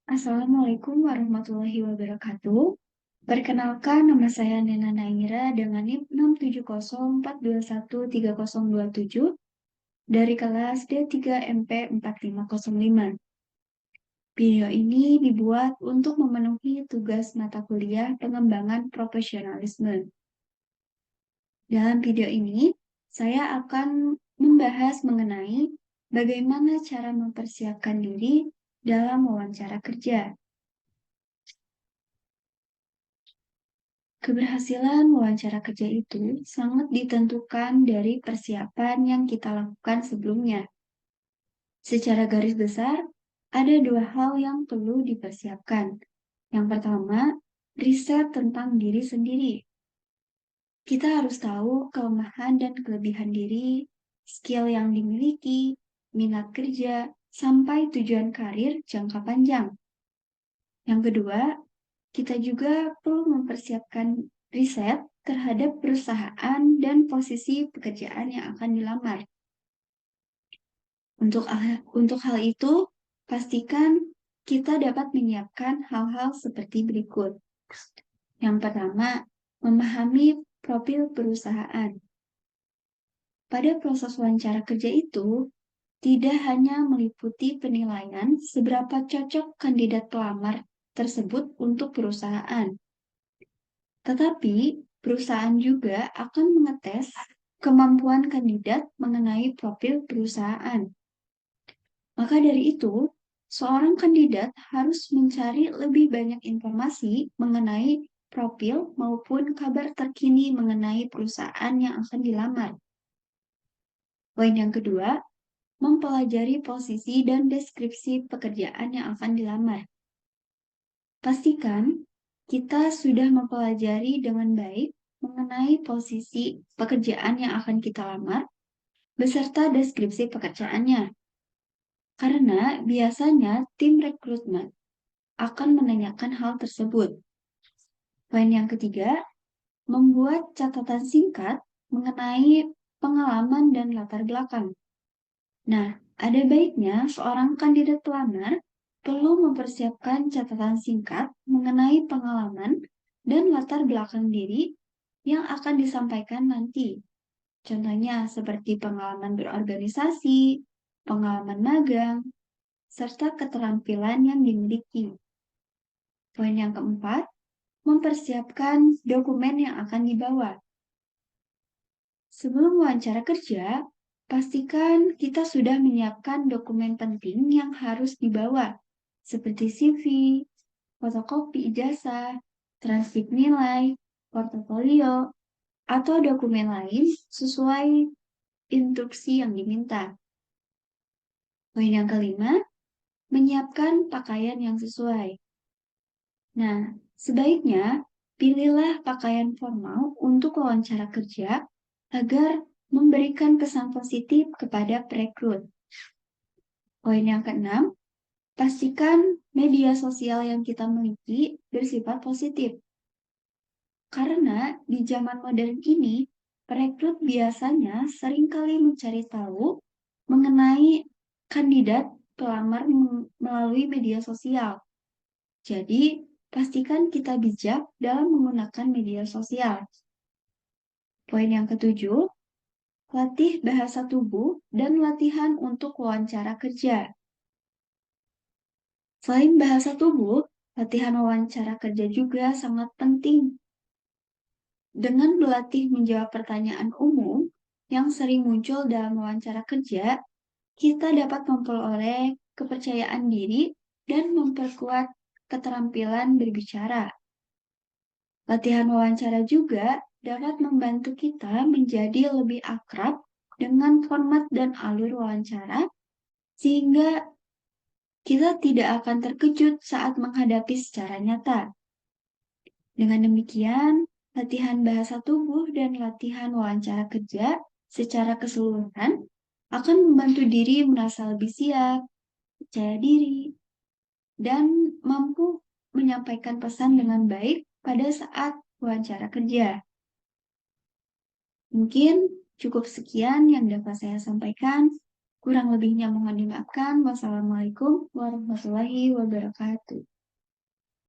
Assalamualaikum warahmatullahi wabarakatuh. Perkenalkan, nama saya Nena Naira dengan NIM 67042130027 dari kelas D3 MP 4505. Video ini dibuat untuk memenuhi tugas mata kuliah pengembangan profesionalisme. Dalam video ini, saya akan membahas mengenai bagaimana cara mempersiapkan diri dalam wawancara kerja. Keberhasilan wawancara kerja itu sangat ditentukan dari persiapan yang kita lakukan sebelumnya. Secara garis besar, ada dua hal yang perlu dipersiapkan. Yang pertama, riset tentang diri sendiri. Kita harus tahu kelemahan dan kelebihan diri, skill yang dimiliki, minat kerja, sampai tujuan karir jangka panjang. Yang kedua, kita juga perlu mempersiapkan riset terhadap perusahaan dan posisi pekerjaan yang akan dilamar. Untuk hal itu, pastikan kita dapat menyiapkan hal-hal seperti berikut. Yang pertama, memahami profil perusahaan. Pada proses wawancara kerja itu, tidak hanya meliputi penilaian seberapa cocok kandidat pelamar tersebut untuk perusahaan, tetapi perusahaan juga akan mengetes kemampuan kandidat mengenai profil perusahaan. Maka dari itu, seorang kandidat harus mencari lebih banyak informasi mengenai profil maupun kabar terkini mengenai perusahaan yang akan dilamar. Poin yang kedua, mempelajari posisi dan deskripsi pekerjaan yang akan dilamar. Pastikan kita sudah mempelajari dengan baik mengenai posisi pekerjaan yang akan kita lamar beserta deskripsi pekerjaannya. Karena biasanya tim rekrutmen akan menanyakan hal tersebut. Poin yang ketiga, membuat catatan singkat mengenai pengalaman dan latar belakang. Nah, ada baiknya seorang kandidat pelamar perlu mempersiapkan catatan singkat mengenai pengalaman dan latar belakang diri yang akan disampaikan nanti. Contohnya seperti pengalaman berorganisasi, pengalaman magang, serta keterampilan yang dimiliki. Poin yang keempat, mempersiapkan dokumen yang akan dibawa. Sebelum wawancara kerja, pastikan kita sudah menyiapkan dokumen penting yang harus dibawa, seperti CV, fotokopi ijazah, transkrip nilai, portofolio, atau dokumen lain sesuai instruksi yang diminta. Poin yang kelima, menyiapkan pakaian yang sesuai. Nah, sebaiknya pilihlah pakaian formal untuk wawancara kerja agar memberikan kesan positif kepada perekrut. Poin yang keenam, pastikan media sosial yang kita miliki bersifat positif. Karena di zaman modern ini, perekrut biasanya seringkali mencari tahu mengenai kandidat pelamar melalui media sosial. Jadi, pastikan kita bijak dalam menggunakan media sosial. Poin yang ketujuh, latih bahasa tubuh dan latihan untuk wawancara kerja. Selain bahasa tubuh, latihan wawancara kerja juga sangat penting. Dengan berlatih menjawab pertanyaan umum yang sering muncul dalam wawancara kerja, kita dapat memperoleh kepercayaan diri dan memperkuat keterampilan berbicara. Latihan wawancara juga dapat membantu kita menjadi lebih akrab dengan format dan alur wawancara, sehingga kita tidak akan terkejut saat menghadapi secara nyata. Dengan demikian, latihan bahasa tubuh dan latihan wawancara kerja secara keseluruhan akan membantu diri merasa lebih siap, percaya diri, dan mampu menyampaikan pesan dengan baik pada saat wawancara kerja. Mungkin cukup sekian yang dapat saya sampaikan. Kurang lebihnya mohon dimaafkan. Wassalamualaikum warahmatullahi wabarakatuh.